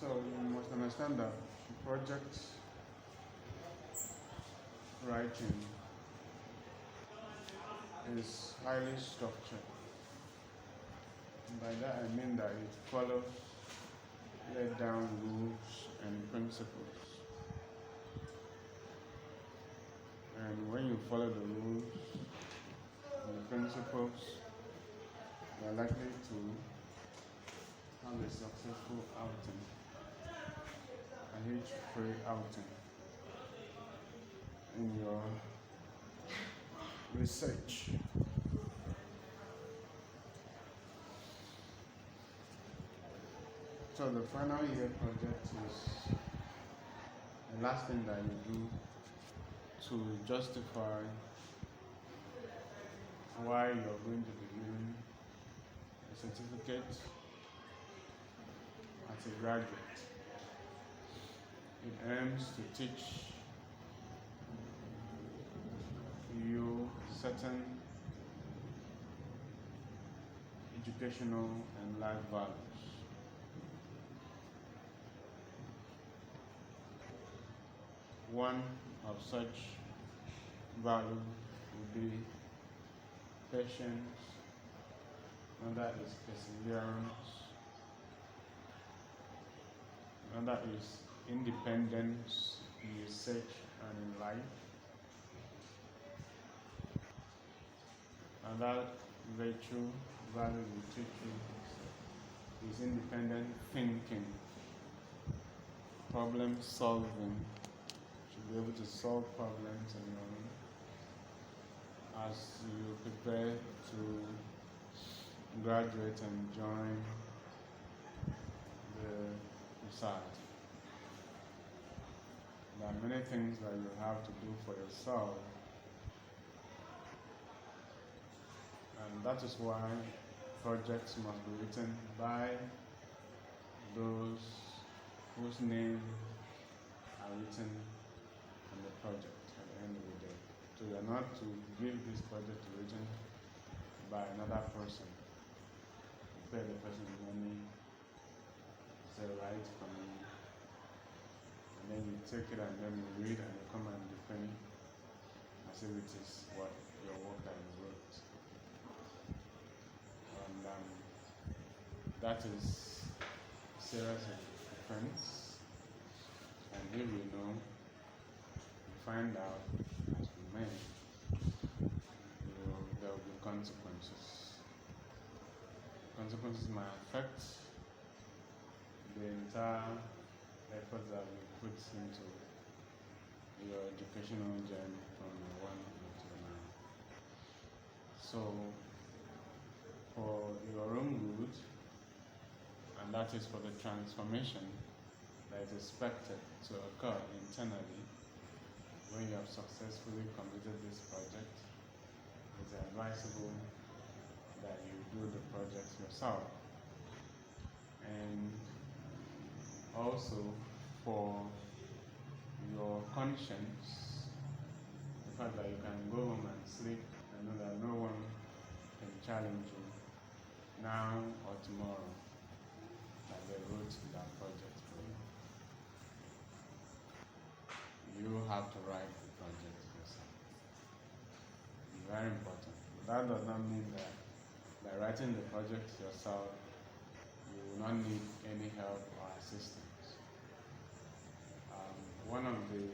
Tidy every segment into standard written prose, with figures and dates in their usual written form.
So you must understand that project writing is highly structured. By that I mean that it follows laid down rules and principles. And when you follow the rules and the principles, you are likely to have a successful outing, a hitch-free outing in your research. So the final year project is the last thing that you do to justify why you're going to be given a certificate as a graduate. It aims to teach you certain educational and life values. One of such value would be patience, another is perseverance, another is independence in research and in life, another virtue value will teach you is independent thinking, problem solving. You should be able to solve problems on your own as you prepare to graduate and join the society. There are many things that you have to do for yourself, and that is why projects must be written by those whose names are written on the project at the end of the day. So you are not to give this project written by another person. You pay the person money, say write for me, and then you take it and then you read and you come and defend as if it is what your work that you wrote. And that is serious offense. And if you know, you find out as we may, there will be consequences. Consequences might affect the entire effort that you put into your educational journey from one to another. So, for your own good, and that is for the transformation that is expected to occur internally when you have successfully completed this project, it's advisable that you do the project yourself. And also for your conscience, the fact that you can go home and sleep and know that no one can challenge you now or tomorrow, that they wrote that project for you. You have to write the project yourself. It's very important. That does not mean that by writing the project yourself, you will not need any help or assistance. One of the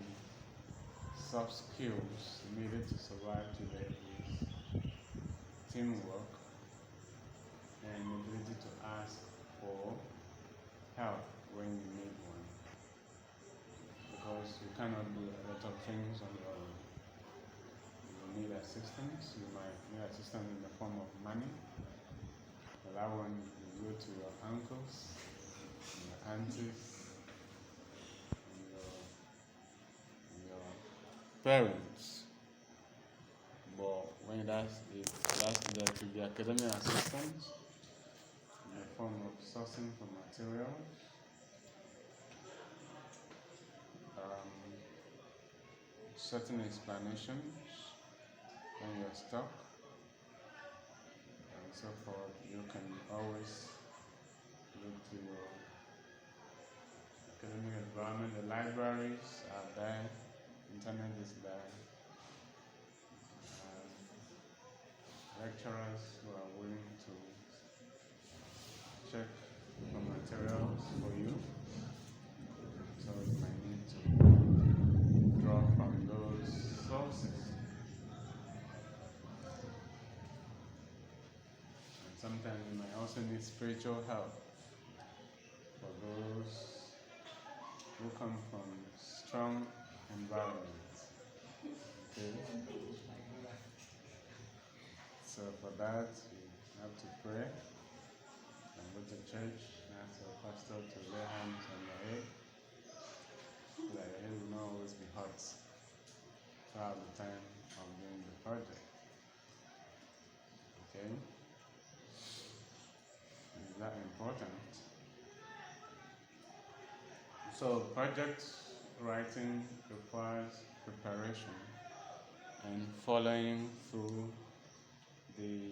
soft skills needed to survive today is teamwork and the ability to ask for help when you need one. Because you cannot do a lot of things on your own. You will need assistance. You might need assistance in the form of money. For that one, you go to your uncles, your aunties, your parents. But when that's there to be academic assistance in the form of sourcing for materials, certain explanations when you're stuck, and so forth. You can always look to your environment. The libraries are there, internet is there, lecturers who are willing to check for materials for you. So you might need to draw from those sources. And sometimes you might also need spiritual help for those who come from strong environments. Okay? So for that, you have to pray and go to church and ask your pastor to lay hands on your head so that your head will not always be hot throughout the time of doing the project. Okay? Is that important? So project writing requires preparation and following through the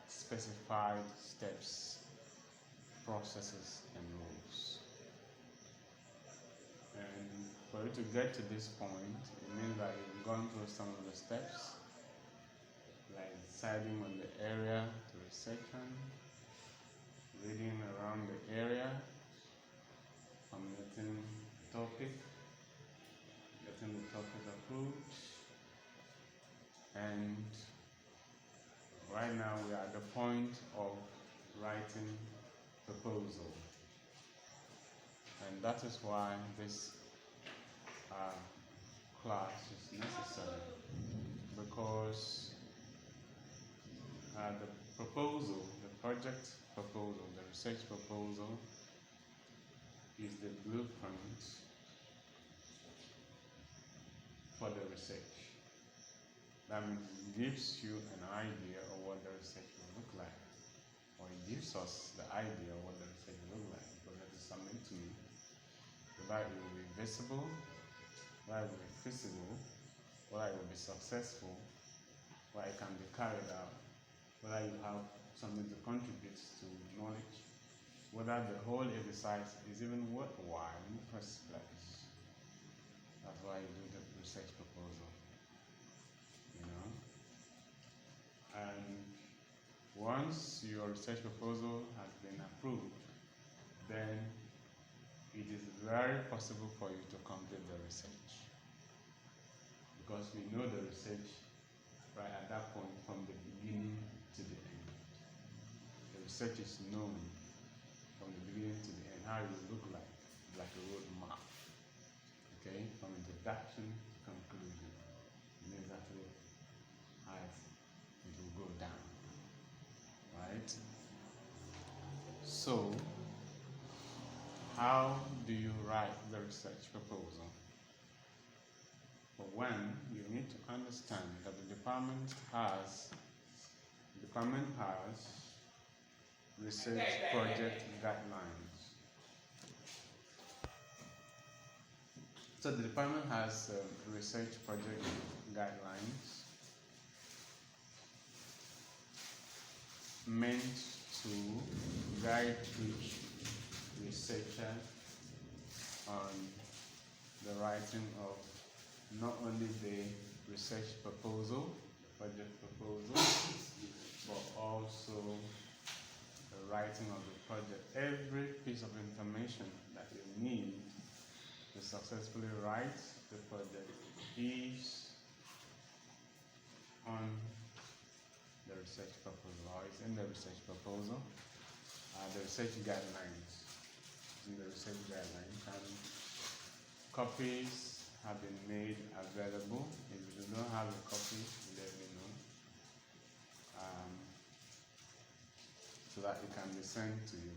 specified steps, processes, and rules. And for you to get to this point, it means that you've gone through some of the steps, like deciding on the area to research on, reading around the area, formulating the topic, getting the topic approved, and right now we are at the point of writing proposal. And that is why this class is necessary, because the proposal, the project proposal, the research proposal is the blueprint for the research. That means it gives you an idea of what the research will look like, or it gives us the idea of what the research will look like, because it is something to me. Whether it will be visible, whether it will be feasible, whether it will be successful, whether it can be carried out, whether you have something to contribute to knowledge, whether the whole exercise is even worthwhile in the first place. That's why you do the research proposal. And once your research proposal has been approved, then it is very possible for you to complete the research, because we know the research right at that point from the beginning to the end. The research is known from the beginning to the end, how it will look like a road map. Okay, from introduction to conclusion, you know exactly how it will go down, right? So, how do you write the research proposal? For one, you need to understand that the department has research project guidelines. So the department has research project guidelines meant to guide each researcher on the writing of not only the research proposal, project proposal, but also the writing of the project. Every piece of information that you need to successfully write the project is on the research proposal, or is in the research proposal. The research guidelines, in the research guidelines, and copies have been made available. If you do not have a copy, let me know, so that it can be sent to you.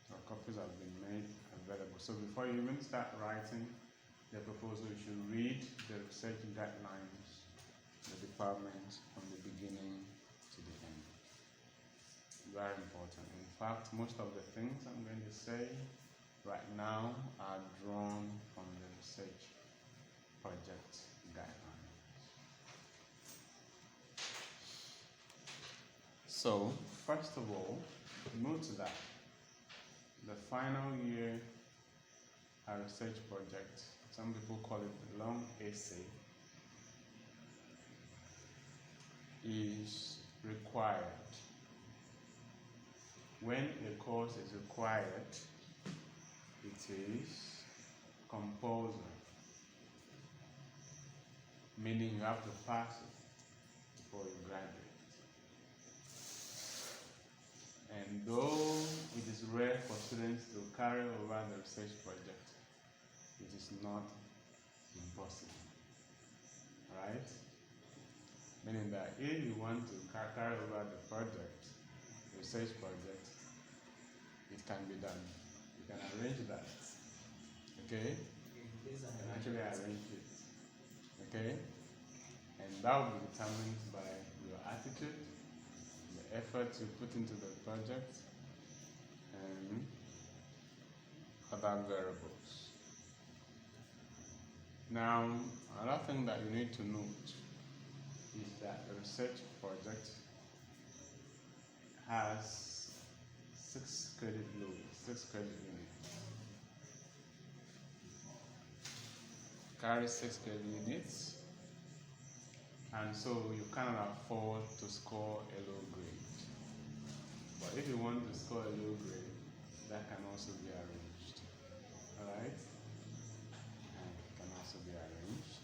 So copies have been made available. So before you even start writing the proposal, you should read the research guidelines, the department, from the beginning to the end. Very important. In fact, most of the things I'm going to say right now are drawn from the research project guidelines. So, first of all, note that the final year a research project, some people call it long essay, is required. When a course is required, it is compulsory, meaning you have to pass it before you graduate. And though it is rare for students to carry over the research project, it is not impossible, right? Meaning that if you want to carry over the project, the research project, it can be done. You can arrange that, okay? You can actually arrange it, okay? And that will be determined by your attitude, the effort you put into the project, and other variables. Now, another thing that you need to note is that the research project has 6 credit loads, 6 credit units. Carries 6 credit units, and so you cannot afford to score a low grade. But if you want to score a low grade, that can also be arranged. Alright? And it can also be arranged.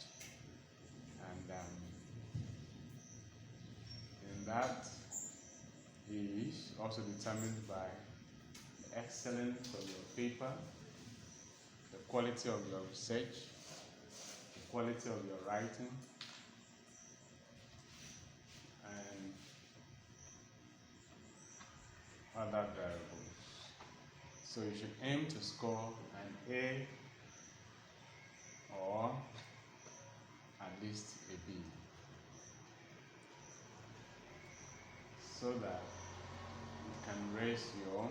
And that is also determined by the excellence of your paper, the quality of your research, the quality of your writing, and other variables. So you should aim to score an A or at least a B, so that you can raise your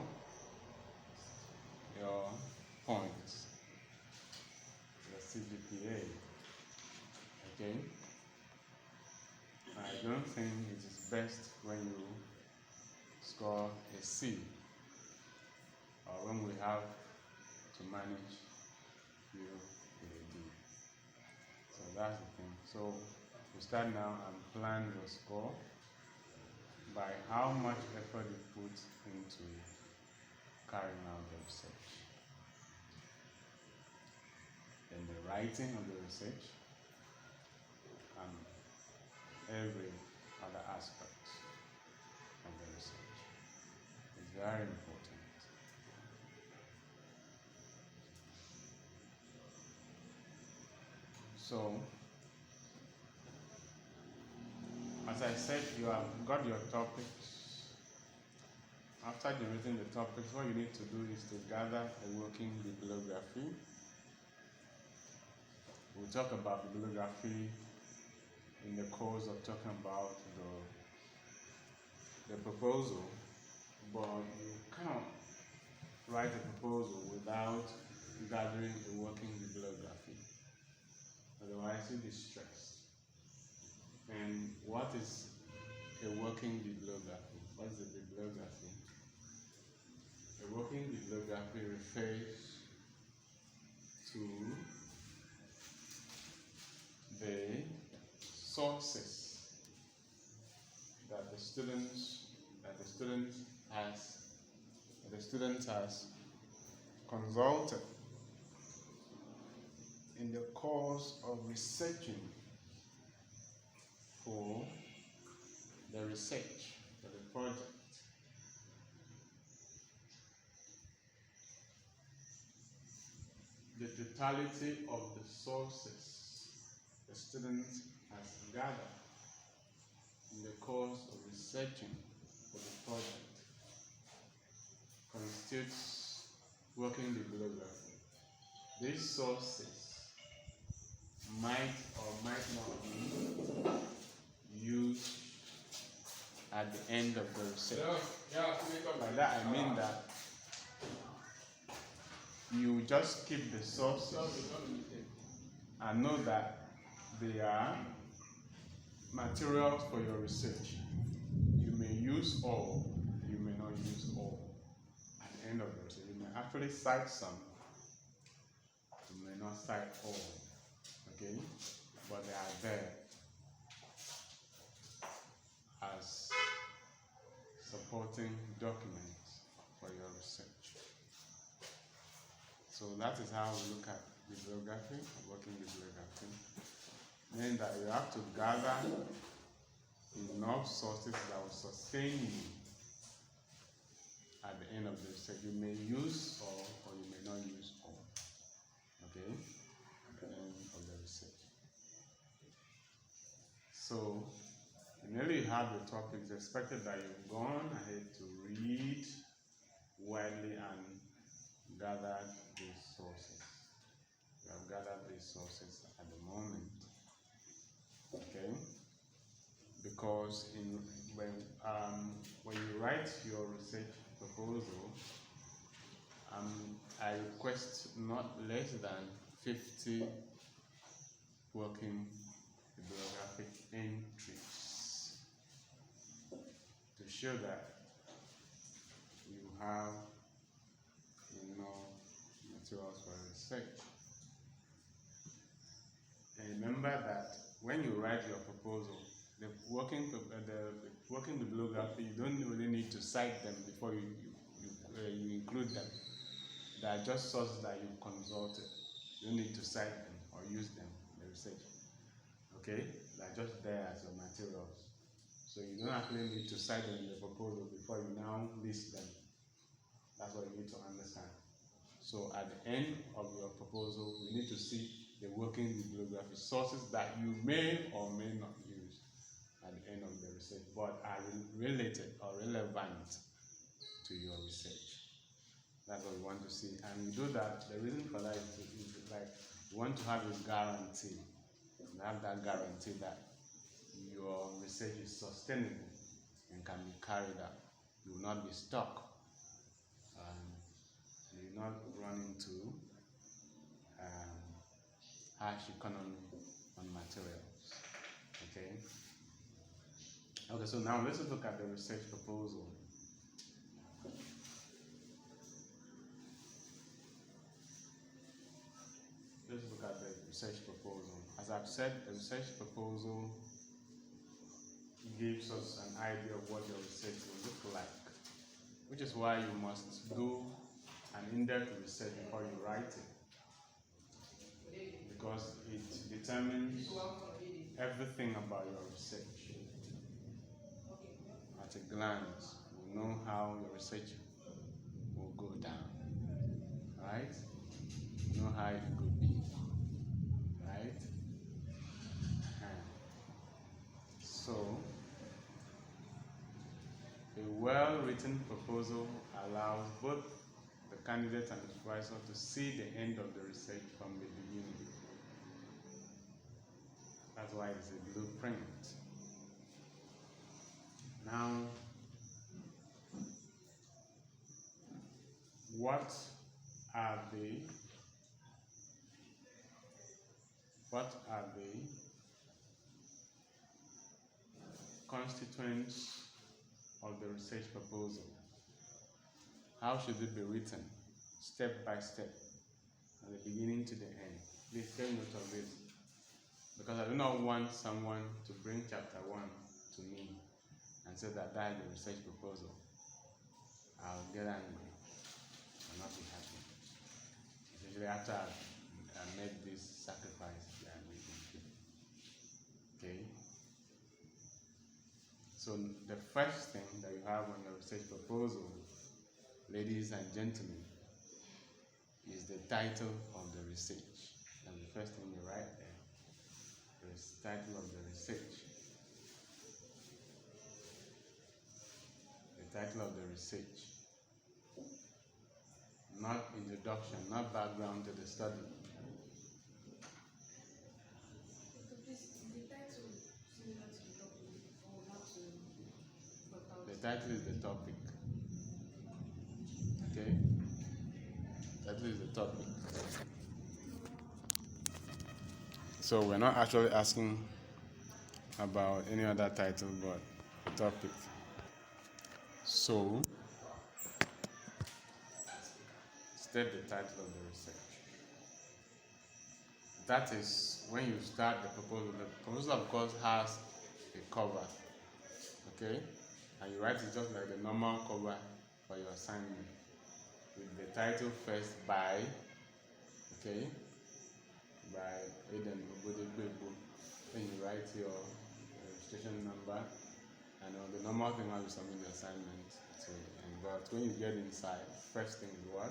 points, your CGPA. Okay? I don't think it is best when you score a C, or when we have to manage you with a D. So that's the thing. So we start now and plan your score by how much effort you put into carrying out the research, and the writing of the research, and every other aspect of the research. It's very important. So, as I said, you have got your topics. After generating the topics, what you need to do is to gather a working bibliography. We'll talk about bibliography in the course of talking about the proposal, but you cannot write a proposal without gathering a working bibliography. Otherwise, you'll be stressed. And what is a working bibliography? What is a bibliography? A working bibliography refers to the sources that the student has consulted in the course of researching for the research, for the project. The totality of the sources the student has gathered in the course of researching for the project constitutes working bibliography. These sources might or might not be used at the end of the research. By that I mean that you just keep the sources and know that they are materials for your research. You may use all, you may not use all. At the end of the research, you may actually cite some, you may not cite all, okay? But they are there as supporting documents for your research. So that is how we look at bibliography, working bibliography. Meaning that you have to gather enough sources that will sustain you at the end of the research. You may use all or you may not use all. Okay? At the end of the research. So, whenever you have the topic, it's expected that you've gone ahead to read widely and gathered these sources. You have gathered these sources at the moment. Okay? Because when you write your research proposal, I request not less than 50 working bibliographic entries to show that you have enough materials for research. And remember that when you write your proposal, the working bibliography, you don't really need to cite them before you include them. They are just sources that you consulted. You don't need to cite them or use them in the research. Okay? They are just there as your materials. So you don't actually need to cite them in the proposal before you now list them. That's what you need to understand. So at the end of your proposal, you need to see the working bibliography sources that you may or may not use at the end of the research, but are related or relevant to your research. That's what we want to see. And we do that, the reason for that is like we want to have a guarantee. You have that guarantee that your research is sustainable and can be carried out. You will not be stuck. You will not run into harsh economy on materials. Okay? Okay, so now let's look at the research proposal. Let's look at the research proposal. As I've said, the research proposal gives us an idea of what your research will look like, which is why you must do an in-depth research before you write it, because it determines everything about your research. At a glance, you know how your research will go down, right? You know how it could be, right? So, a well-written proposal allows both the candidate and the supervisor to see the end of the research from the beginning. That's why it's a blueprint. Now, what are the constituents of the research proposal? How should it be written, step by step, from the beginning to the end? Please take note of this, because I do not want someone to bring chapter 1 to me and say that is the research proposal. I'll get angry. I'll not be happy. Especially after I've made this sacrifice that I'm making. Okay? So the first thing that you have on your research proposal, ladies and gentlemen, is the title of the research. And the first thing you write there is the title of the research. The title of the research. Not introduction, not background to the study. The title is the topic. Okay? That is the topic. So we're not actually asking about any other title but the topic. So state the title of the research. That is when you start the proposal. The proposal, of course, has a cover, okay? And you write it just like the normal cover for your assignment, with the title first by, okay, by Eden Obodegbebu. Then you write your registration number, and on the normal thing how you submit the assignment to. But when you get inside, first thing is what?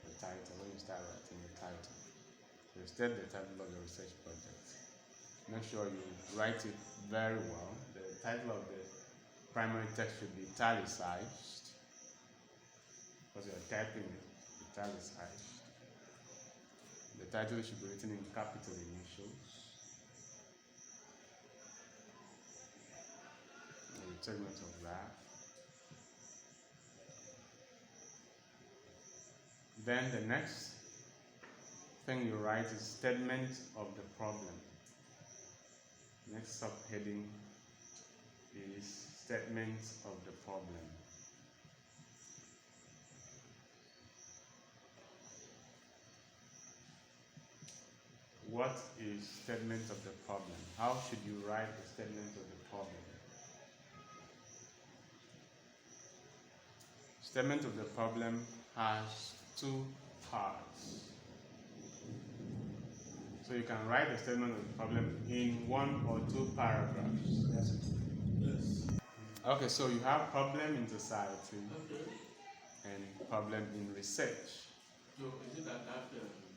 The title. When you start writing the title, so you state the title of the research project. Make sure you write it very well. The title of the primary text should be italicized, because you're typing it italicized. The title should be written in capital initials. And take note of that. Then the next thing you write is statement of the problem. Next subheading is statement of the problem. What is statement of the problem? How should you write the statement of the problem? Statement of the problem has two parts. So you can write the statement of the problem in 1 or 2 paragraphs. Yes. Okay, so you have problem in society, okay, and problem in research. So is it that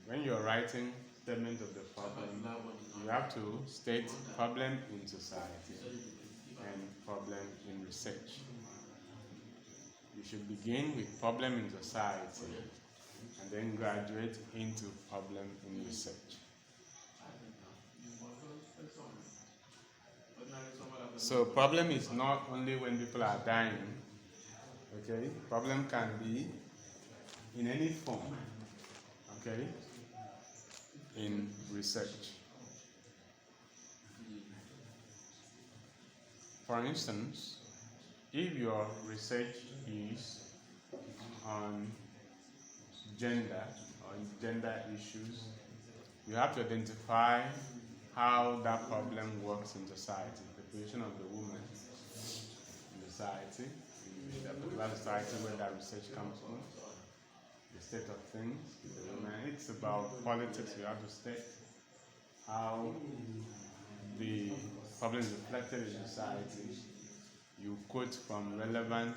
when you're writing statement of the problem, you have to state problem in society and problem in research. You should begin with problem in society and then graduate into problem in research. So problem is not only when people are dying, okay? Problem can be in any form, okay, in research. For instance, if your research is on gender or gender issues, you have to identify how that problem works in society, the position of the woman in society, in the particular society where that research comes from, the state of things, the woman. It's about politics. You have to state how the problem is reflected in society. You quote from relevant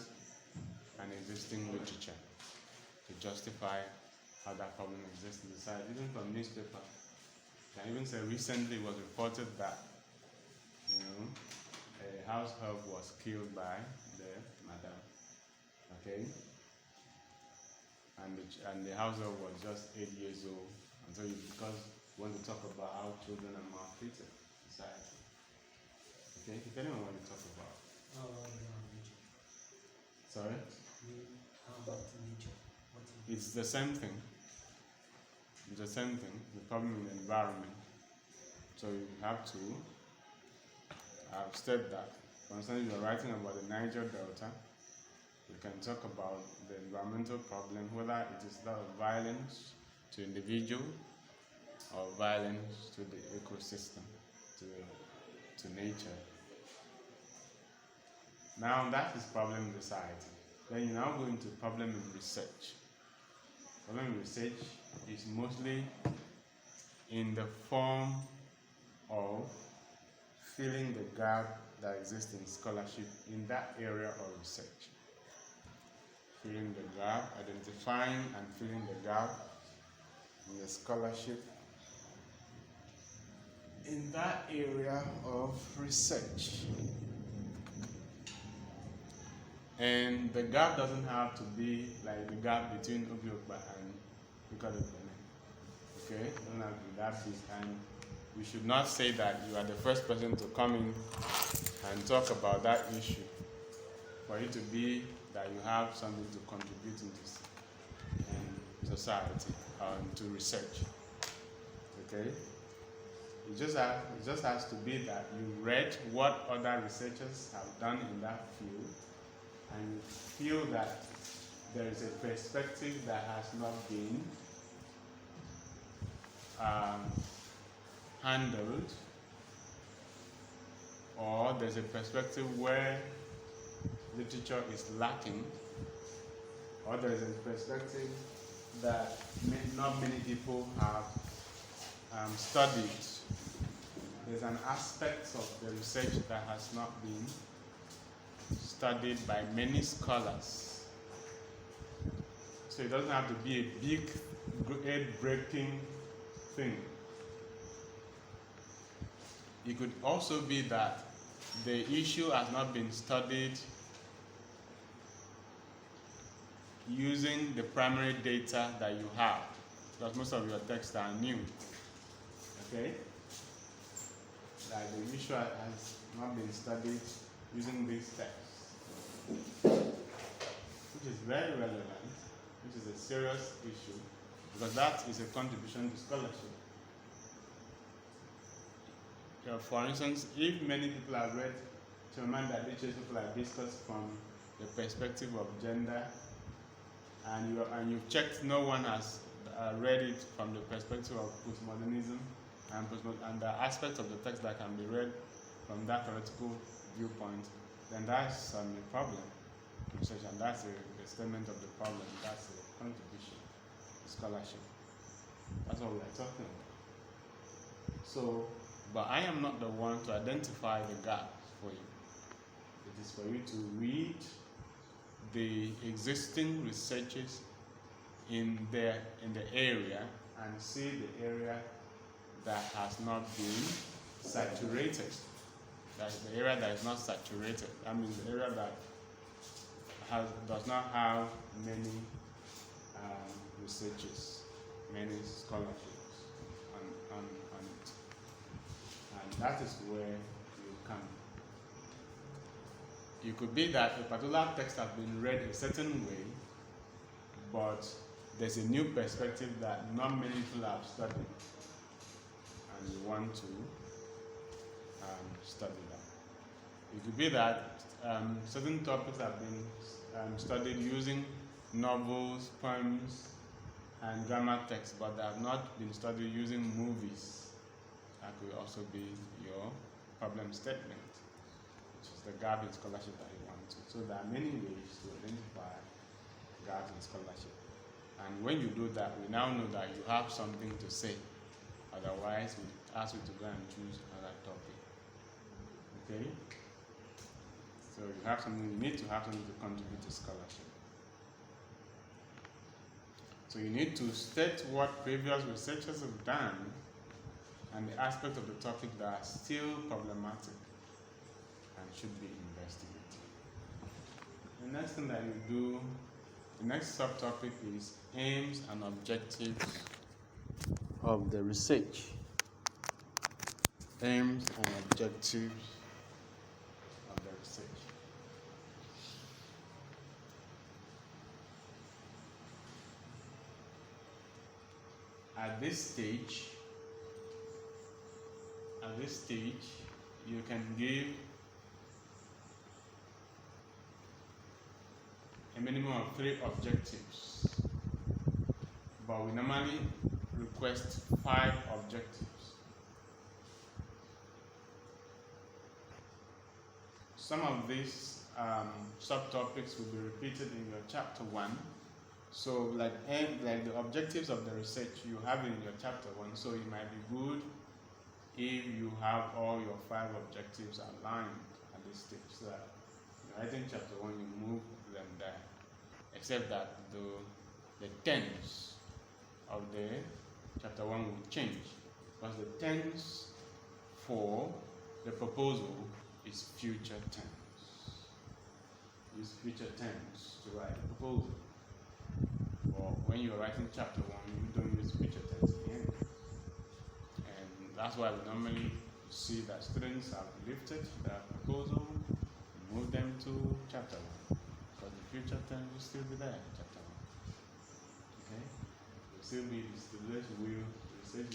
and existing literature to justify how that problem exists in society, even from newspaper. You can even say recently it was reported that, a house help was killed by the madam, okay, and the house help was just 8 years old, and so because you want to talk about how children are maltreated in society, okay, if anyone want to talk about. Sorry? How about nature? It's the same thing. It's the same thing, the problem in the environment. So you have to state that. For instance, you're writing about the Niger Delta, you can talk about the environmental problem, whether it is that of violence to individual or violence to the ecosystem, to nature. Now that is problem in society. Then you now go into problem in research. Problem in research is mostly in the form of filling the gap that exists in scholarship in that area of research. Filling the gap, identifying and filling the gap in the scholarship in that area of research. And the gap doesn't have to be like the gap between Obiokpa and Ikadokene. Okay? It doesn't have to be that big. And we should not say that you are the first person to come in and talk about that issue. For it to be that you have something to contribute in society and to research. Okay? It just has to be that you read what other researchers have done in that field, and you feel that there is a perspective that has not been handled, or there's a perspective where literature is lacking, or there's a perspective that not many people have studied. There's an aspect of the research that has not been studied by many scholars. So it doesn't have to be a big, breaking thing. It could also be that the issue has not been studied using the primary data that you have, because most of your texts are new. Okay? Like the issue has not been studied using these texts, which is very relevant, which is a serious issue, because that is a contribution to scholarship. For instance, if many people have read Chimamanda Adichie's people have discussed from the perspective of gender, and you've checked no one has read it from the perspective of postmodernism, and the aspect of the text that can be read from that theoretical viewpoint, then that's a problem in research, and that's a statement of the problem. That's a contribution to scholarship. That's what we're talking about. So, but I am not the one to identify the gaps for you. It is for you to read the existing researches in the area and see the area that has not been saturated. That's the area that is not saturated. That means the area that does not have many researches, many scholarships on it. And that is where you come. It could be that a particular text has been read a certain way, but there's a new perspective that not many people have studied, and you want to study that. It could be that certain topics have been studied using novels, poems, and drama texts, but they have not been studied using movies. That could also be your problem statement, which is the gap in scholarship that you want to. So there are many ways to identify gaps in scholarship. And when you do that, we now know that you have something to say. Otherwise, we ask you to go and choose another topic. Okay? So you need to have something to contribute to scholarship. So you need to state what previous researchers have done and the aspect of the topic that are still problematic and should be investigated. The next thing that you do, the next subtopic is aims and objectives of the research. Aims and objectives of the research. At this stage, you can give a minimum of 3 objectives, but we normally request 5 objectives. Some of these subtopics will be repeated in your chapter 1. So like the objectives of the research you have in your chapter 1, so it might be good if you have all your 5 objectives aligned at this stage, so that writing chapter 1 you move them there, except that the tense of the chapter 1 will change, because the tense for the proposal is future tense. Use future tense to write a proposal. Or when you're writing chapter 1, you don't use future tense again. And that's why we normally see that students have lifted their proposal, move them to chapter 1. Because the future tense will still be there in chapter 1. Okay? It will still be the research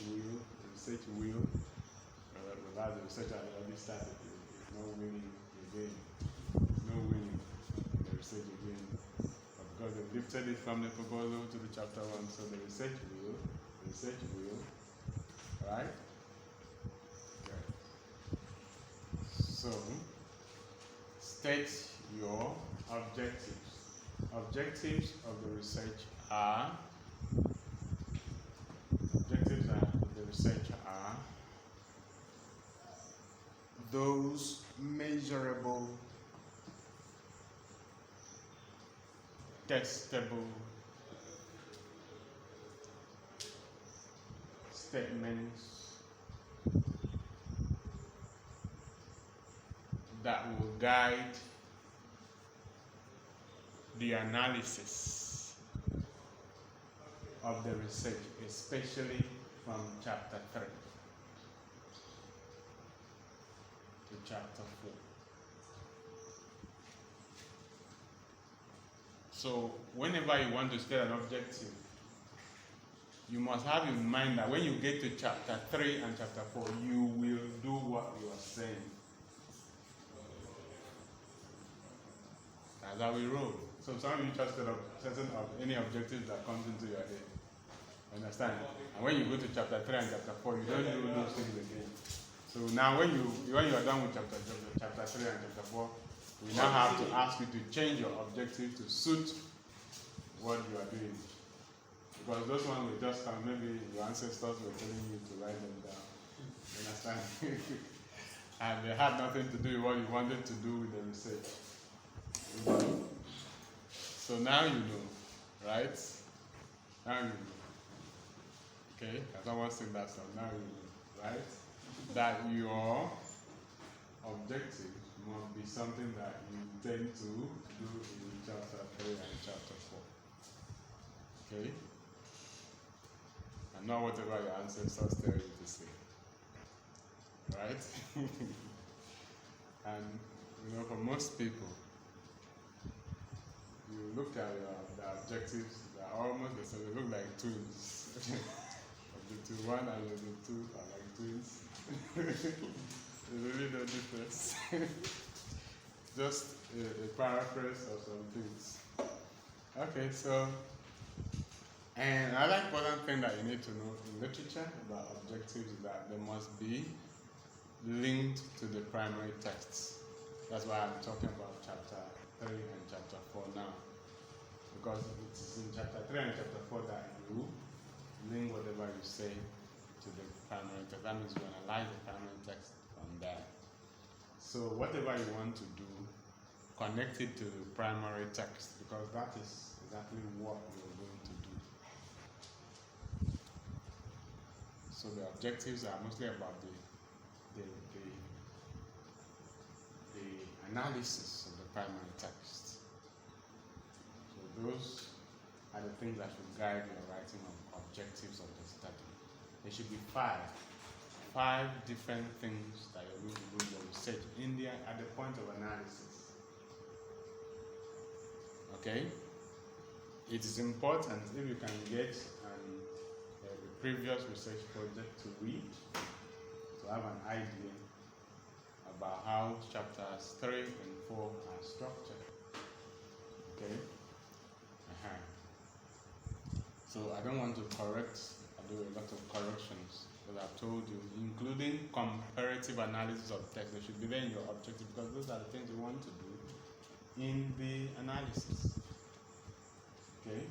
will, without the research had already started. There's no winning again. No winning in the research again. But because they lifted it from the proposal to the chapter 1. So the research will, right? Okay. So, state your objectives. Objectives of the research are those measurable, testable statements that will guide the analysis of the research, especially from chapter 3 to chapter 4. So whenever you want to state an objective, you must have in mind that when you get to chapter 3 and chapter 4, you will do what you are saying. That's how we roll. So some of you just set up any objectives that comes into your head. Understand? And when you go to chapter 3 and chapter 4, you don't do those things again. So now when you are done with chapter 3 and chapter 4, we now have to ask you to change your objective to suit what you are doing. Because those ones will just come, maybe your ancestors were telling you to write them down. You understand? And they had nothing to do with what you wanted to do with the research. So now you know, right? Now you know. Okay? As I was saying that song, now you know, right? That your objective must be something that you intend to do in chapter 3 and chapter 4. Okay? And not whatever your ancestors tell you to say. Right? And, you know, for most people, you look at the objectives, they are almost the same. They look like twins. Objective 1 and objective 2 are like twins. There's really no difference. Just a paraphrase of some things. Okay, so, and another important thing that you need to know in literature about objectives is that they must be linked to the primary texts. That's why I'm talking about chapter 3 and chapter 4 now. Because it's in chapter 3 and chapter 4 that you link whatever you say to the primary text. That means you analyze the primary text from there. So whatever you want to do, connect it to the primary text, because that is exactly what you're going to do. So the objectives are mostly about the analysis of the primary text. So those are the things that should guide your writing of objectives of the study. There should be five different things that you're going to do your research in there at the point of analysis. Okay? It is important if you can get a previous research project to read, to have an idea about how chapters 3 and 4 are structured. Okay? So I don't want to correct, I do a lot of corrections, but I've told you, including comparative analysis of text, they should be there in your objective, because those are the things you want to do in the analysis. Okay?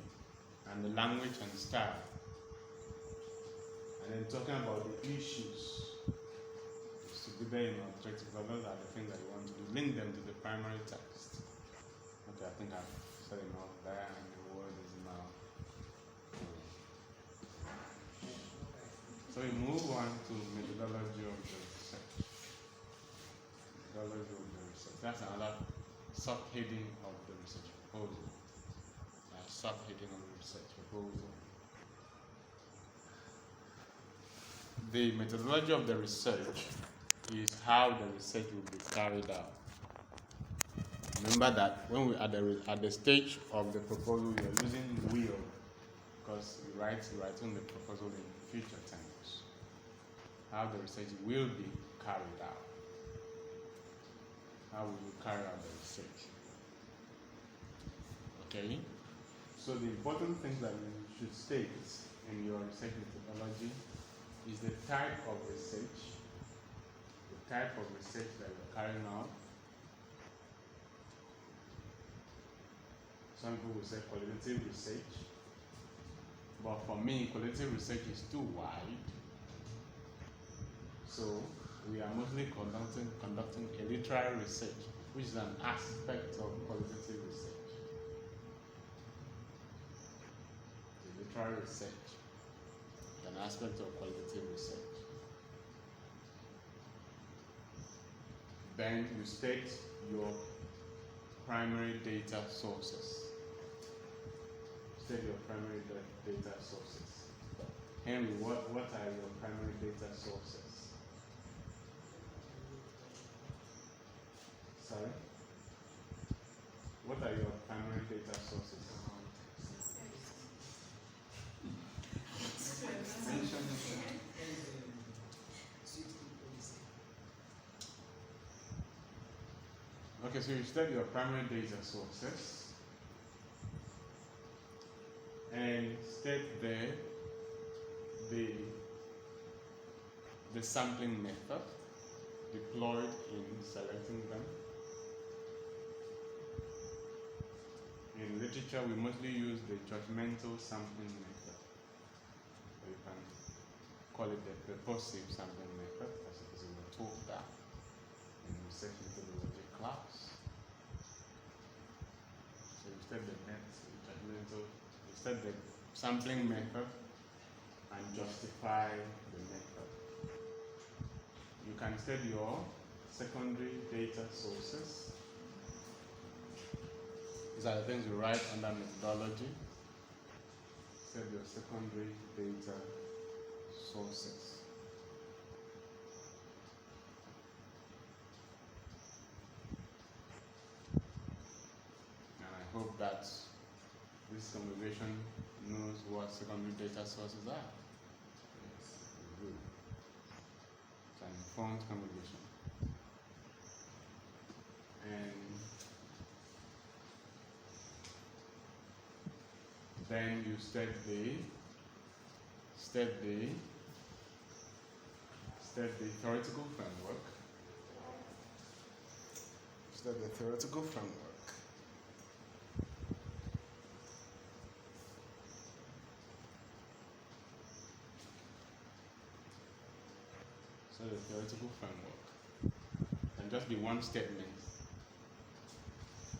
And the language and style. And then talking about the issues, to be there in your objective, because those are the things that you want to do. Link them to the primary text. Okay, I think I've said enough there, and the word is now. So we move on to methodology of the research. Methodology of the research. That's another subheading of the research proposal. Subheading of the research proposal. The methodology of the research is how the research will be carried out. Remember that when we are at the stage of the proposal, we are using will, because we're writing the proposal in future tense. How the research will be carried out. How we will carry out the research. Okay? So the important things that you should state in your research methodology is the type of research, that you're carrying out. Some people will say qualitative research, but for me, qualitative research is too wide. So we are mostly conducting a literary research, which is an aspect of qualitative research. The literary research is an aspect of qualitative research. Then you state your primary data sources. State your primary data sources. Henry, what are your primary data sources? Sorry? What are your primary data sources? Okay, so you state your primary data sources and state there the sampling method deployed in selecting them. In literature, we mostly use the judgmental sampling method. Or you can call it the purposive sampling method, as we were taught that in research methodology class. So you state the judgmental, you state the sampling method and justify the method. You can state your secondary data sources. These are the things you write under methodology. Set your secondary data sources. And I hope that this congregation knows what secondary data sources are. Yes, good. It's an informed congregation. And then you state the theoretical framework. State the theoretical framework. So the theoretical framework can just be one statement,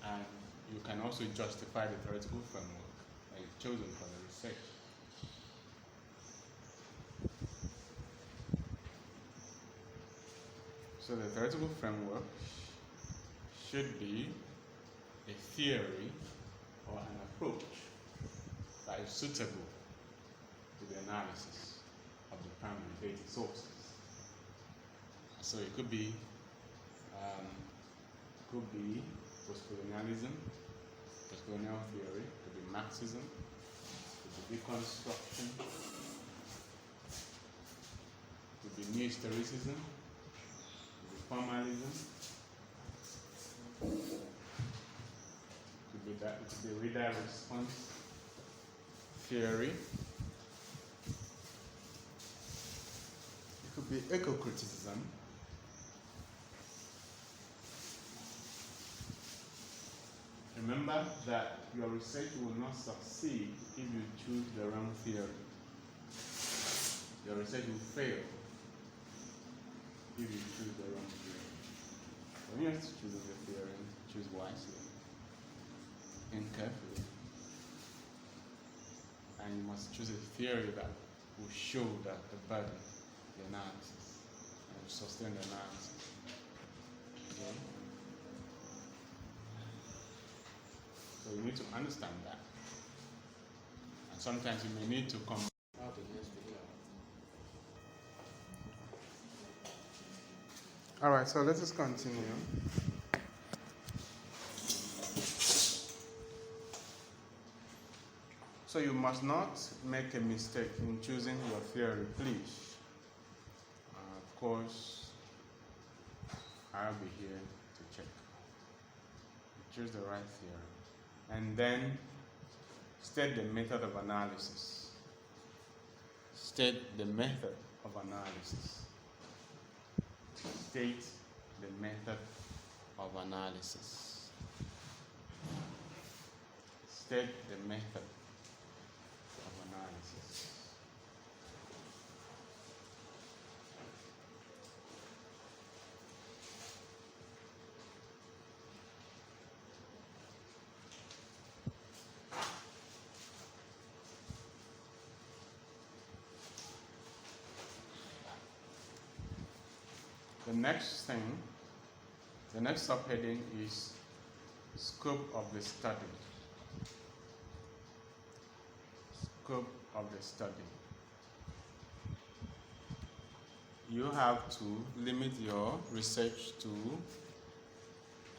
and you can also justify the theoretical framework that you've chosen for the research. So the theoretical framework should be a theory or an approach that is suitable to the analysis of the primary data sources. So it could be postcolonialism, postcolonial theory, it could be Marxism, it could be deconstruction, it could be new historicism, it could be formalism, it could be reader response theory, it could be eco-criticism. Remember that your research will not succeed if you choose the wrong theory. Your research will fail if you choose the wrong theory. When you have to choose a theory, choose wisely and carefully. And you must choose a theory that will show that the burden, the analysis, and will sustain the analysis. Okay? So you need to understand that. And sometimes you may need to come out of this video. Alright, so let us continue. So you must not make a mistake in choosing your theory, please. Of course, I'll be here to check. Choose the right theory. And then State the method of analysis. State the method of analysis. State the method of analysis. State the method of analysis. The next subheading is scope of the study. Scope of the study. You have to limit your research to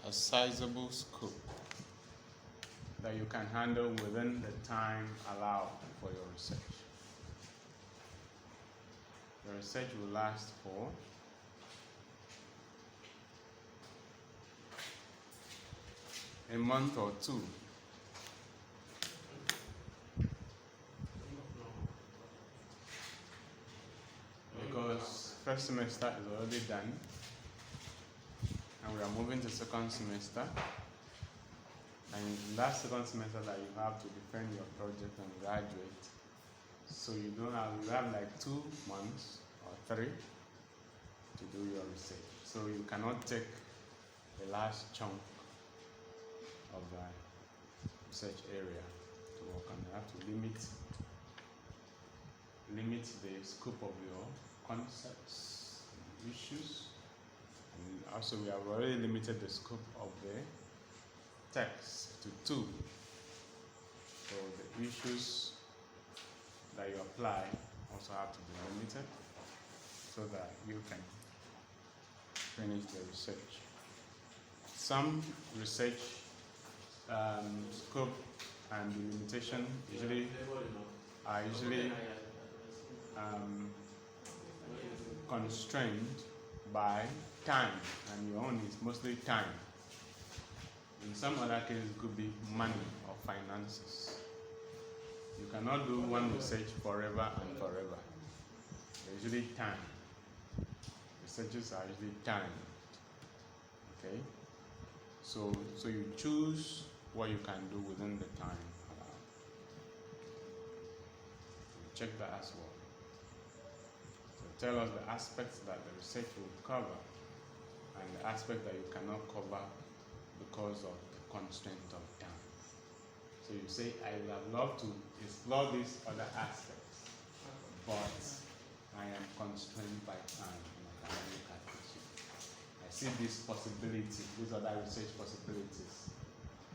a sizable scope that you can handle within the time allowed for your research. Your research will last for a month or two. Because first semester is already done and we are moving to second semester, and last second semester that you have to defend your project and graduate, so you have like 2 months or 3 to do your research. So you cannot take the last chunk of the research area to work on. You have to limit the scope of your concepts, issues, and also we have already limited the scope of the text to 2. So the issues that you apply also have to be limited so that you can finish the research. Some research scope and the limitation are usually constrained by time, and your own is mostly time. In some other cases, it could be money or finances. You cannot do one research forever and forever. Usually time. Researches are usually timed. Okay? So you choose what you can do within the time allowed. Check that as well. So tell us the aspects that the research will cover and the aspect that you cannot cover because of the constraint of time. So you say, I would have loved to explore these other aspects, but I am constrained by time and I cannot look at it. I see this possibility, these other research possibilities,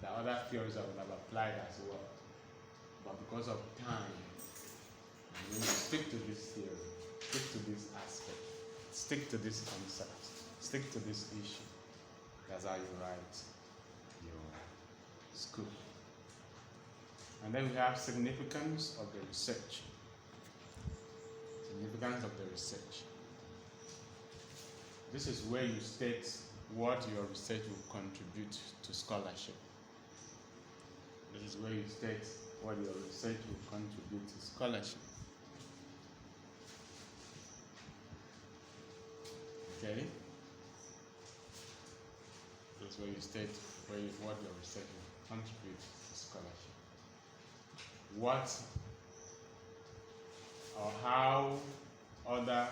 the other theories I would have applied as well. But because of time, I'm going to stick to this theory, stick to this aspect, stick to this concept, stick to this issue. That's how you write your scope. And then we have significance of the research. Significance of the research. This is where you state what your research will contribute to scholarship. This is where you state what your research will contribute to scholarship. Okay? This is where you state what your research will contribute to scholarship. What or how other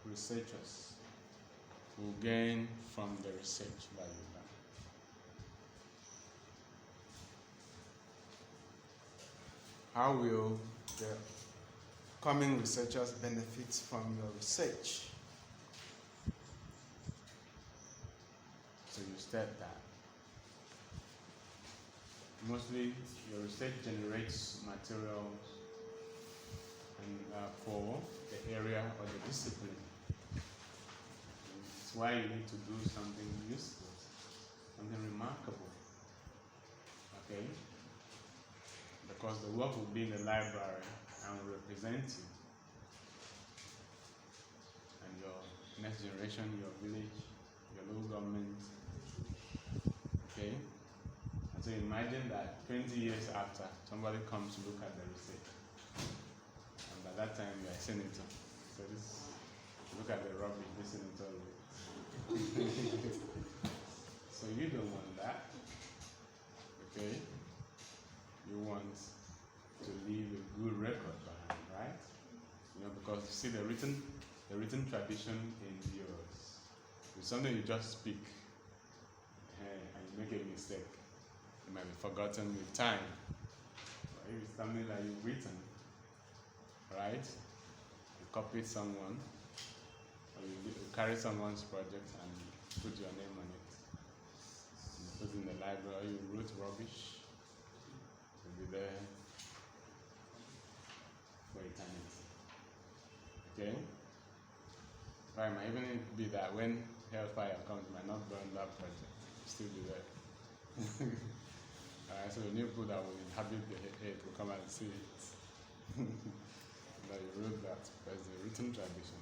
researchers will gain from the research that you've done. How will the coming researchers benefit from your research? So you state that. Mostly your research generates materials and for the area or the discipline. It's why you need to do something useful, something remarkable. Okay? Because the work will be in the library and will represent you and your next generation, your village, your local government. Okay? So imagine that 20 years after, somebody comes to look at the receipt. And by that time, you are senator. So this, look at the rubbish, this senator. So you don't want that. Okay? You want to leave a good record behind, right? You know, because you see the written tradition endures. It's something you just speak, and you make a mistake. It might be forgotten with time. But if it's something that you've written, right? You copied someone, or you carry someone's project and put your name on it. You put it in the library, or you wrote rubbish, it will be there for eternity. Okay? But it might even be that when hellfire comes, it might not burn that project, it will still be there. Alright, so the new people that will inhabit the earth will come and see it. That you wrote that, because the written tradition.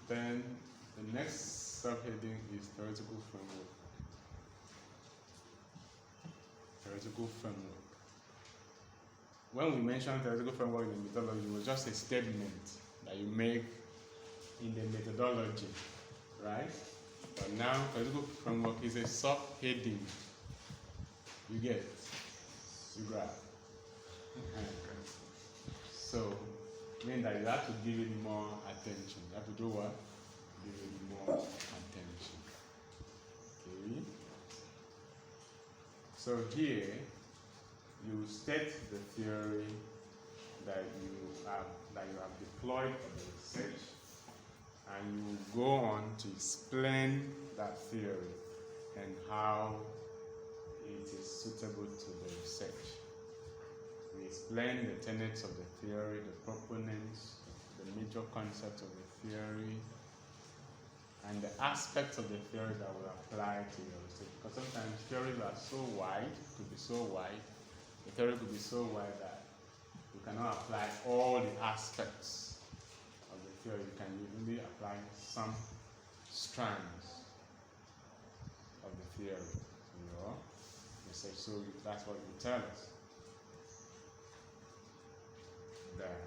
Then the next subheading is theoretical framework. Theoretical framework. When we mention theoretical framework in methodology, it was just a statement that you make in the methodology, right? But now, theoretical framework is a subheading. You get it? You grab. So, meaning that you have to give it more attention. You have to do what? Give it more attention. Okay? So here, you state the theory that you have deployed for the research, and you go on to explain that theory and how it is suitable to the research. We explain the tenets of the theory, the proponents, the major concepts of the theory, and the aspects of the theory that will apply to your research. Because sometimes theories are so wide, could be so wide, the theory could be so wide that you cannot apply all the aspects of the theory. You can only apply some strands of the theory to your research. So that's what you tell us. There.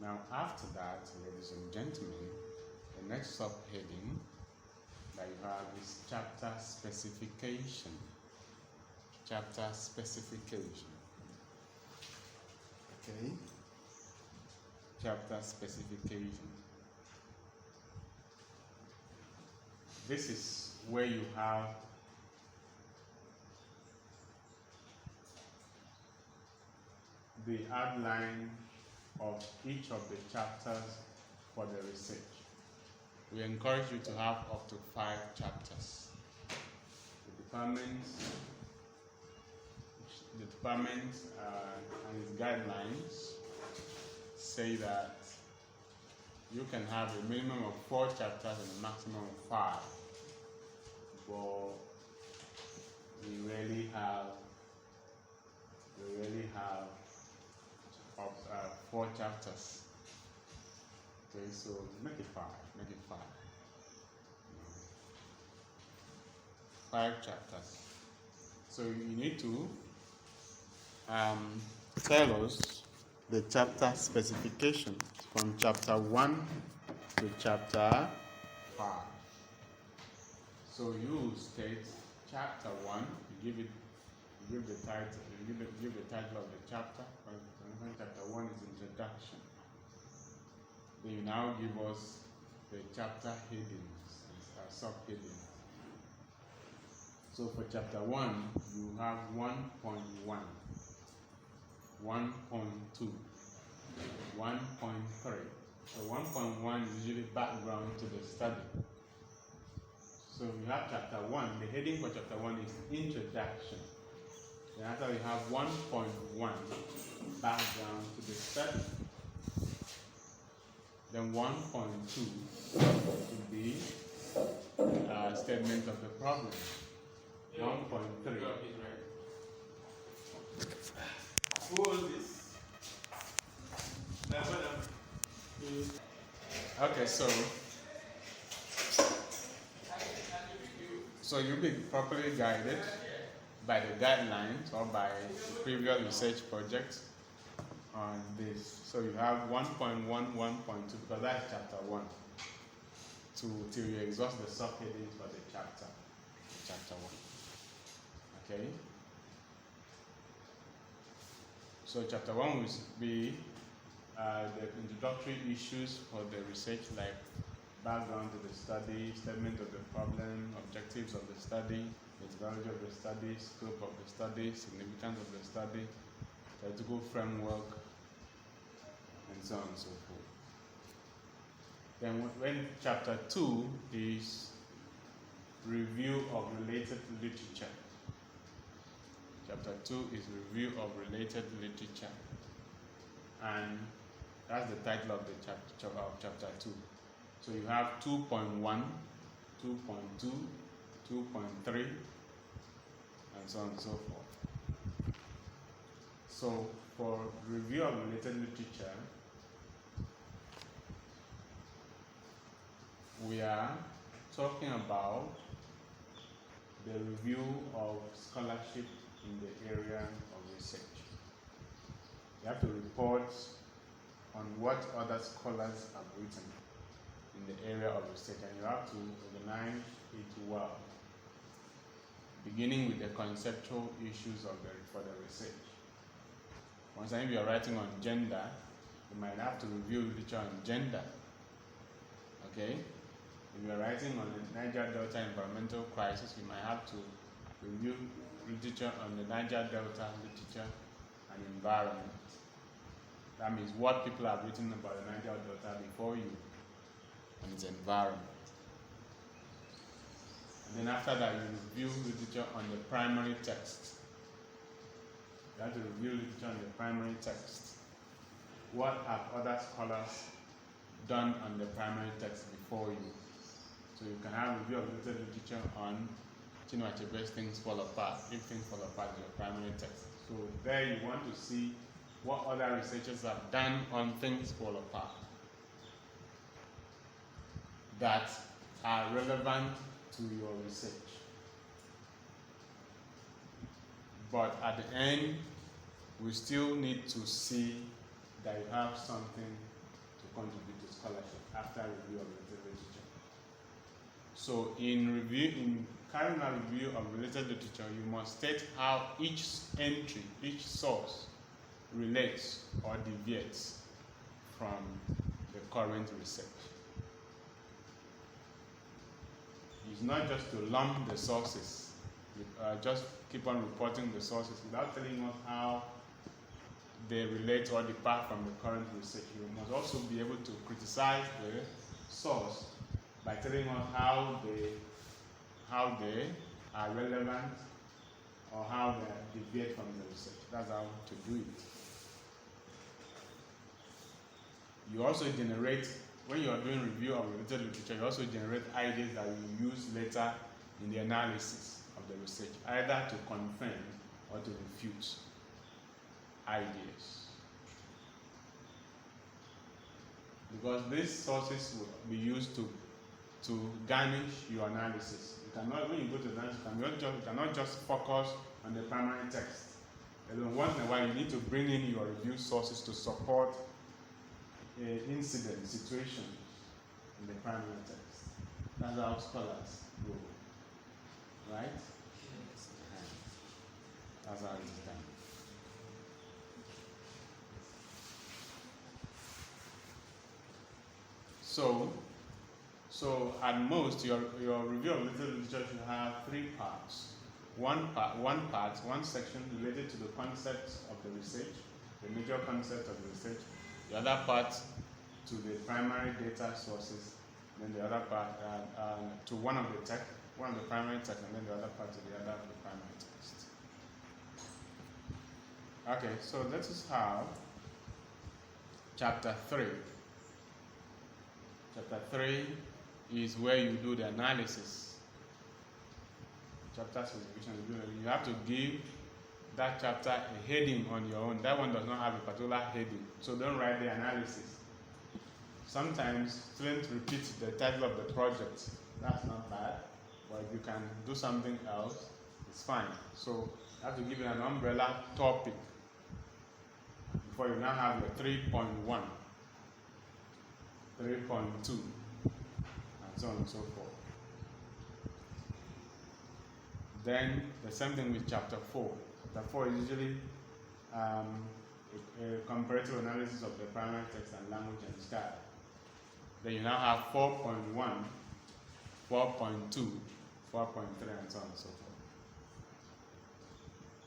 Now, after that, ladies and gentlemen, the next subheading that you have is chapter specification. Chapter specification. Okay? Chapter specification. This is where you have the outline of each of the chapters for the research. We encourage you to have up to 5 chapters. The department and its guidelines say that you can have a minimum of 4 chapters and a maximum of 5. But we rarely have 4 chapters. Okay, so make it 5. Make it 5. 5 chapters. So you need to tell us the chapter specification from chapter 1 to chapter 5. So you state chapter 1. You give the title. You give the title of the chapter. Chapter 1 is introduction. Then you now give us the chapter headings, subheadings. So for chapter 1, you have 1.1, 1.2, 1.3. So 1.1 is usually background to the study. So you have chapter 1. The heading for chapter 1 is introduction. Then after we have 1.1, background to the study. Then 1.2 would be a statement of the problem. 1.3. Who owns this? Okay, so you'll be properly guided by the guidelines or by the previous research project on this. So you have 1.1, 1.2, because that's chapter 1, till you exhaust the subheadings for the chapter 1. Okay? So chapter 1 will be the introductory issues for the research, like background to the study, statement of the problem, objectives of the study, methodology of the study, scope of the study, significance of the study, theoretical framework, and so on and so forth. Then when chapter 2 is review of related literature. Chapter 2 is review of related literature. And that's the title of the chapter 2. So you have 2.1, 2.2, 2.3, and so on and so forth. So for review of related literature, we are talking about the review of scholarship in the area of research. You have to report on what other scholars have written in the area of research, and you have to organize it well, beginning with the conceptual issues for the research. Once time you are writing on gender, you might have to review literature on gender. Okay? If you are writing on the Niger Delta environmental crisis, you might have to review literature on the Niger Delta literature and environment. That means what people have written about the Niger Delta before you and its environment. And then after that, you review literature on the primary text. You have to review literature on the primary text. What have other scholars done on the primary text before you? So you can have a review of literature on Chinua Achebe's Things Fall Apart, If Things Fall Apart is your primary text. So there you want to see what other researchers have done on Things Fall Apart that are relevant to your research. But at the end, we still need to see that you have something to contribute to scholarship after review of literature. So in carrying out review of related literature, you must state how each entry, each source relates or deviates from the current research. It's not just to lump the sources, just keep on reporting the sources without telling us how they relate or depart from the current research. You must also be able to criticize the source by telling us how they are relevant or how they deviate from the research. That's how to do it. You also generate, when you are doing review of related literature, you also generate ideas that you use later in the analysis of the research, either to confirm or to refute ideas. Because these sources will be used to garnish your analysis. You cannot, when you go to analysis, you cannot just focus on the primary text. And then once in a while, you need to bring in your review sources to support incident, situation in the primary text. That's how scholars go. Right? Yes. That's how it is done. So at most, your review of literature should have 3 parts. One section related to the concepts of the research, the major concept of the research. The other part to the primary data sources. Then the other part to one of the primary text, and then the other part to the other of the primary text. Okay, so let us have chapter 3. Chapter 3 is where you do the analysis. Chapter specification, you have to give that chapter a heading on your own. That one does not have a particular heading, so don't write the analysis. Sometimes students repeat the title of the project. That's not bad, but if you can do something else, It's fine. So you have to give it an umbrella topic before you now have your 3.1, 3.2, and so on and so forth. Then the same thing with chapter 4. Chapter 4 is usually a comparative analysis of the primary text and language and style. Then you now have 4.1, 4.2, 4.3, and so on and so forth.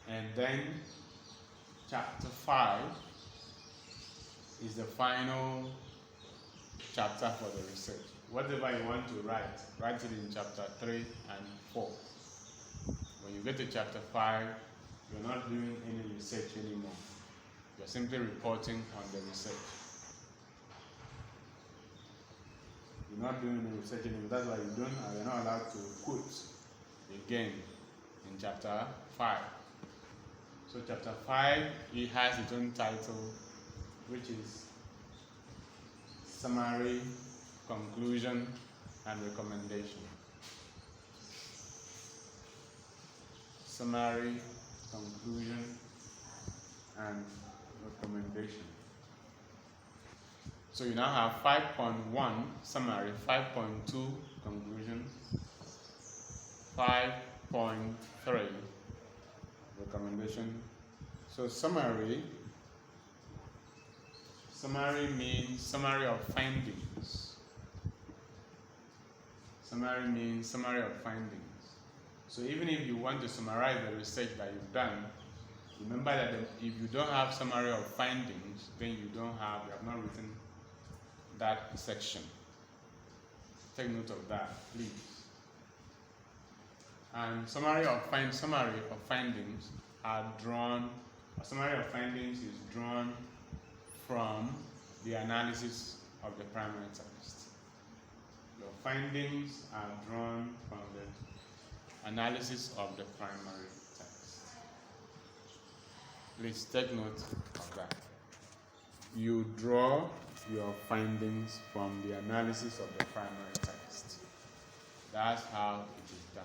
And then chapter 5 is the final chapter for the research. Whatever you want to write it in chapter 3 and 4. When you get to chapter 5, you're not doing any research anymore. You're simply reporting on the research. You're not doing any research anymore. That's why you're not allowed to quote again in chapter 5. So chapter 5, it has its own title, which is Summary, Conclusion, and Recommendation. Summary, conclusion, and recommendation. So you now have 5.1 summary, 5.2 conclusion, 5.3 recommendation. So summary means summary of findings. Summary means summary of findings. So even if you want to summarize the research that you've done, remember that if you don't have summary of findings, then you have not written that section. Take note of that, please. And summary of findings are drawn. A summary of findings is drawn from the analysis of the primary text. Your findings are drawn from the analysis of the primary text. Please take note of that. You draw your findings from the analysis of the primary text. That's how it is done.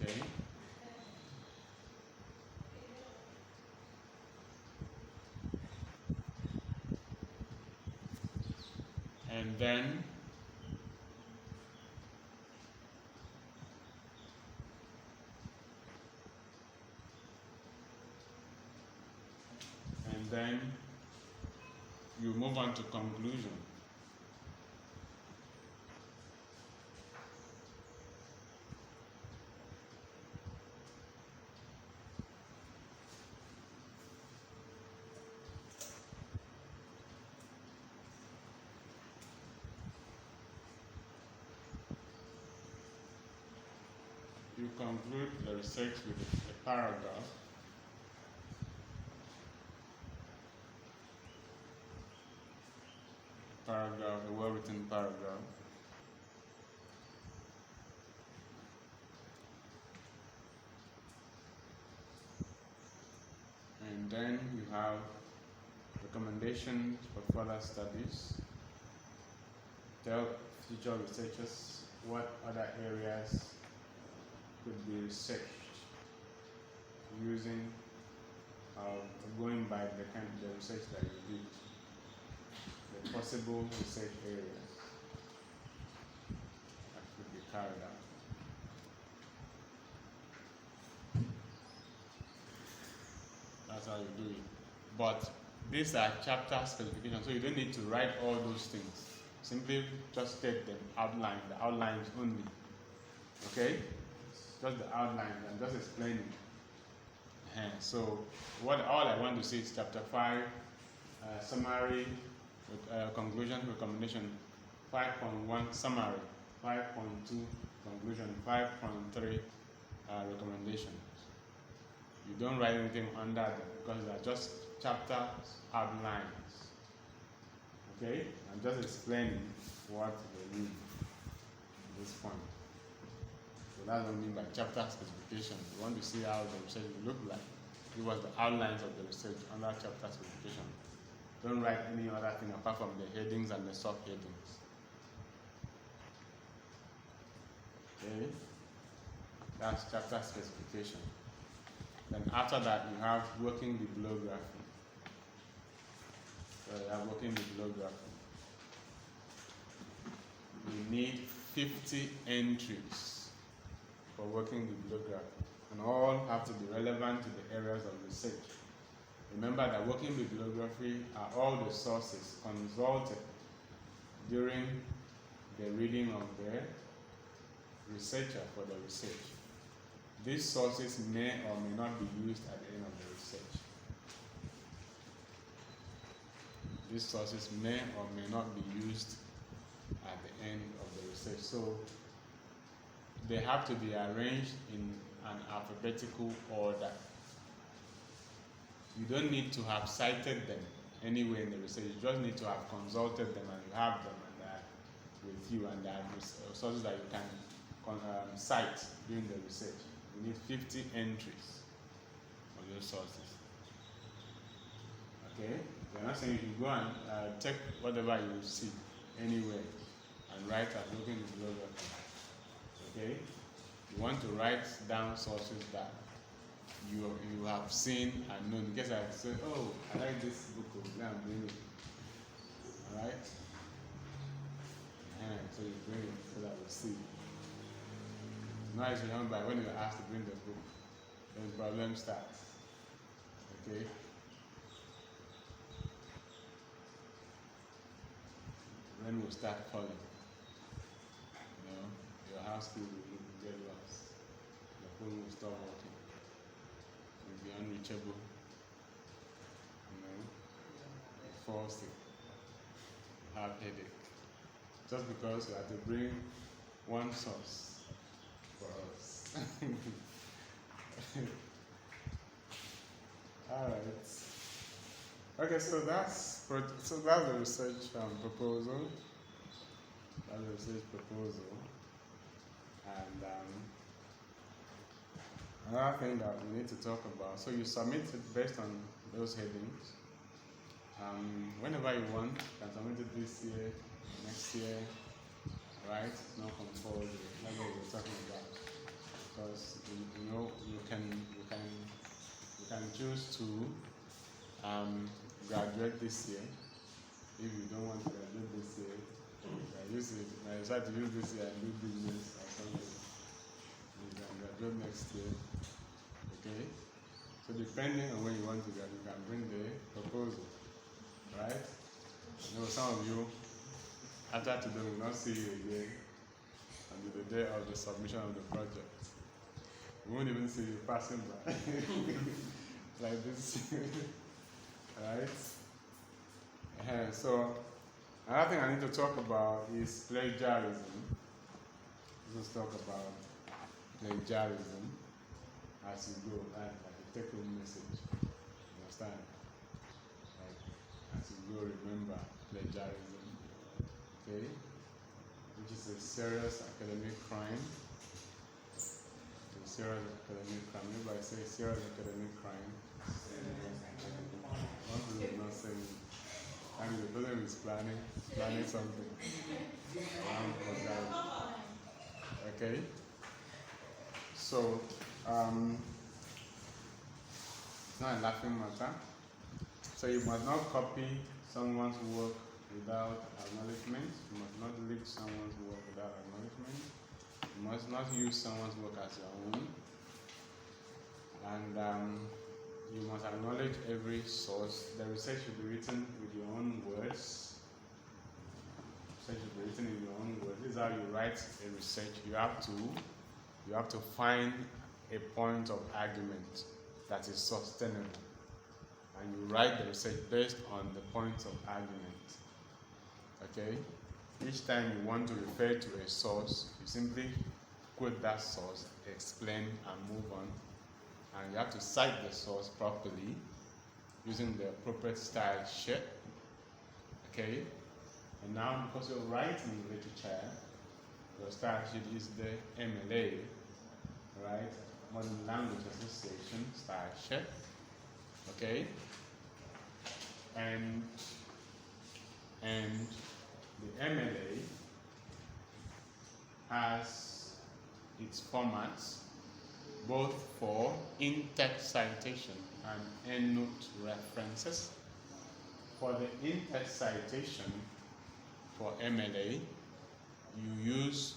Okay? And then you move on to conclusion. You conclude the research with a paragraph. A well-written paragraph. And then you have recommendations for further studies. Tell future researchers what other areas could be researched using going by the research that you did. The possible research areas that could be carried out. That's how you do it. But these are chapter specifications, so you don't need to write all those things. Simply just state the outlines only. Okay? Just the outlines and just explain it. So all I want to say is chapter 5, summary, conclusion, recommendation, 5.1 summary, 5.2 conclusion, 5.3 recommendations. You don't write anything under them because they are just chapter outlines. Okay? I'm just explaining what they mean at this point. So that's what I mean by chapter specification. You want to see how the research will look like. It was the outlines of the research under chapter specification. Don't write any other thing apart from the headings and the subheadings. Okay, that's chapter specification. Then after that, you have working bibliography. So you have working bibliography. You need 50 entries for working bibliography, and all have to be relevant to the areas of research. Remember that working bibliography are all the sources consulted during the reading of the researcher for the research. These sources may or may not be used at the end of the research. These sources may or may not be used at the end of the research. So they have to be arranged in an alphabetical order. You don't need to have cited them anywhere in the research. You just need to have consulted them, and you have them and with you, and there are sources that you can cite during the research. You need 50 entries of those sources. Okay? They're not saying you should go and check whatever you see anywhere and write as working bibliography. Okay? You want to write down sources that you have seen and known. In case I say, oh, I like this book, I'm bringing it. Alright? So you bring it so that we see. Now it's remember when you're asked to bring the book, then the problem starts. Okay? When we start calling, your house key will get lost. The phone will stop working. You'll be unreachable. You fall sick. Have headache. Just because you have to bring one source for us. All right. Okay, so that's the research proposal. That's the research proposal. And another thing that we need to talk about. So you submit it based on those headings. Whenever you want, you can submit it this year, next year, right? No compulsory. That's what we're talking about. Because you can choose to graduate this year. If you don't want to graduate this year, I decide to use this year and do business or something. You can graduate next year. Okay? So depending on when you want to graduate, you can bring the proposal. Right? Some of you, after today, will not see you again until the day of the submission of the project. We won't even see you passing by. Like this. Right? So, another thing I need to talk about is plagiarism. Let's talk about plagiarism as you go, like a take-home message. Understand? As you go, remember plagiarism, okay, which is a serious academic crime. A serious academic crime. Everybody say serious academic crime. One person is not saying. And the person is planning something. Okay. So, it's not a laughing matter. So you must not copy someone's work without acknowledgement. You must not read someone's work without acknowledgement. You must not use someone's work as your own. And you must acknowledge every source. The research should be written with your own words. Research should be written in your own words. This is how you write a research. You have to find a point of argument that is sustainable. And you write the research based on the points of argument. Okay? Each time you want to refer to a source, you simply quote that source, explain, and move on. And you have to cite the source properly using the appropriate style sheet. Okay? And now, because you're writing literature, your style sheet is the MLA, right? Modern Language Association style sheet. Okay? and the MLA has its formats both for in-text citation and endnote references. For the in-text citation for MLA, you use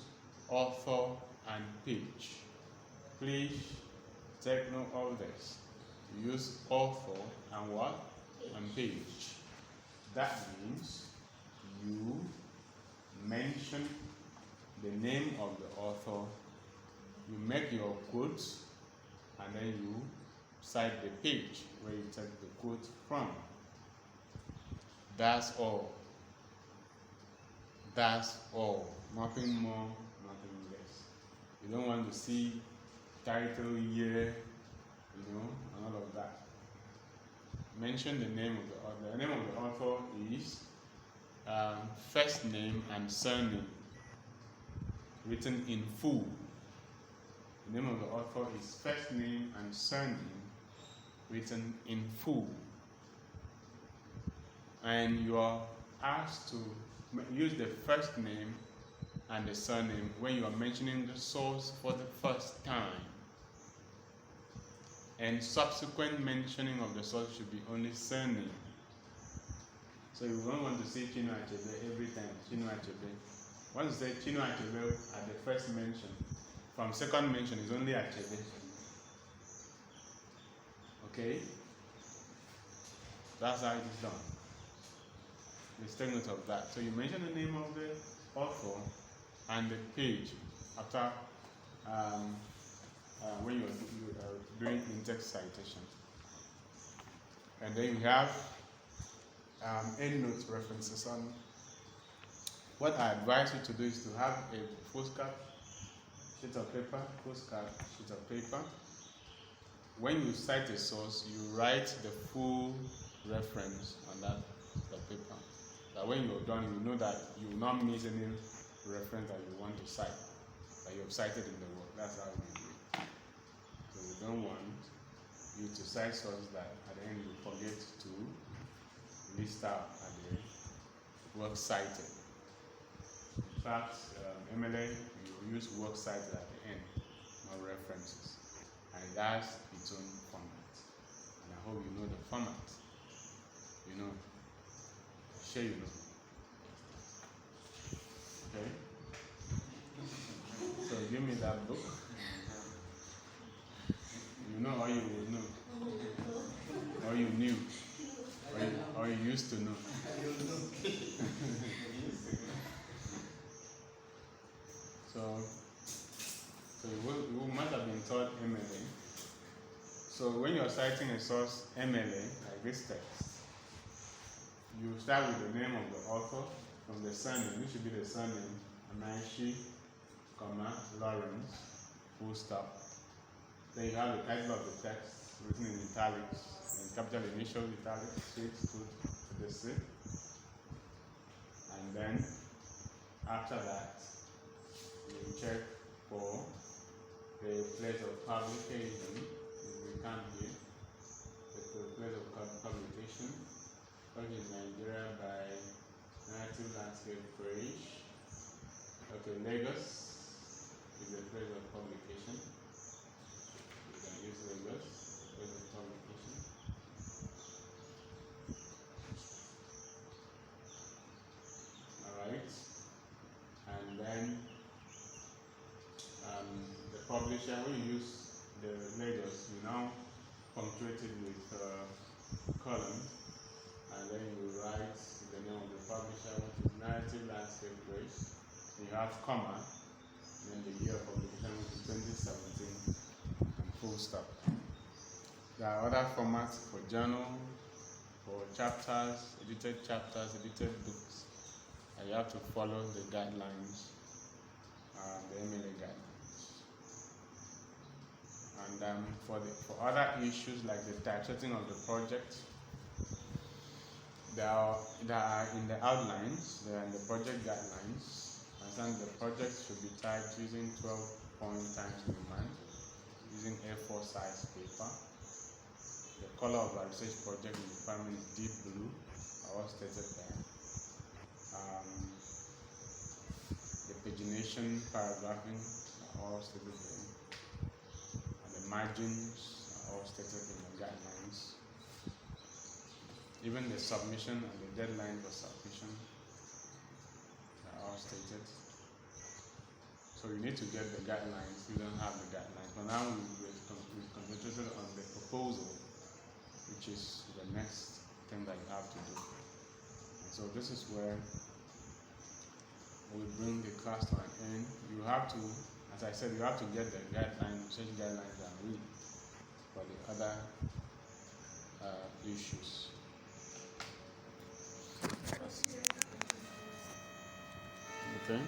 author and page. Please take note of this. You use author and what? And page. That means you mention the name of the author, you make your quotes, and then you cite the page where you take the quote from. That's all. That's all. Nothing more, nothing less. You don't want to see title, year, and all of that. Mention the name of the author. The name of the author is first name and surname written in full. The name of the author is first name and surname written in full. And you are asked to use the first name and the surname when you are mentioning the source for the first time. And subsequent mentioning of the source should be only surname. So you don't want to say Chinua Achebe every time, Chinua Achebe. Once you say Chinua Achebe at the first mention, from second mention is only Achebe. Okay? That's how it is done. Please take note of that. So you mention the name of the author and the page after when you are doing in-text citation. And then you have endnote references. What I advise you to do is to have a postcard, sheet of paper, postcard, sheet of paper. When you cite a source, you write the full reference on that paper. That when you're done, you know that you will not miss any reference that you want to cite, that you have cited in the work. That's how you do it. So we don't want you to cite sources that at the end you forget to list out at the work cited. In fact, MLA, you use work cited at the end, not references. And it has its own format. And I hope you know the format. You know. Sure you know. Okay? So give me that book. You know or you will know. Or you knew. Or you used to know. So you must have been taught MLA. So when you're citing a source MLA, like this text, you start with the name of the author from the surname. It should be the surname, Amanshi, Lawrence, full stop. Then you have the title of the text written in italics, in capital initial italics, straight to the C. And then after that, you check for the place of publication, if we can here, the place of publication. Which is Nigeria by Narrative Landscape Page. Okay, Lagos is a place of publication. You can use Lagos, place of publication. Alright. And then the publisher, when you use the Lagos, you now punctuate it with column. And then you write the name of the publisher, which is Narrative Landscape Grace. You have comma, and then the year of publication, which is 2017, and full stop. There are other formats for journal, for chapters, edited books, and you have to follow the guidelines, the MLA guidelines. And for other issues like the typesetting of the project, They are in the outlines, they are in the project guidelines. And the project should be typed using 12-point times command, using A4 size paper. the color of our research project requirement is deep blue, all stated there. The pagination, paragraphing are all stated there. And the margins are all stated in the guidelines. Even the submission and the deadline for submission are all stated. So you need to get the guidelines. You don't have the guidelines. But now we've concentrated on the proposal, which is the next thing that you have to do. And so this is where we bring the class to an end. You have to, as I said, you have to get the guidelines, research guidelines, and read for the other issues. Okay.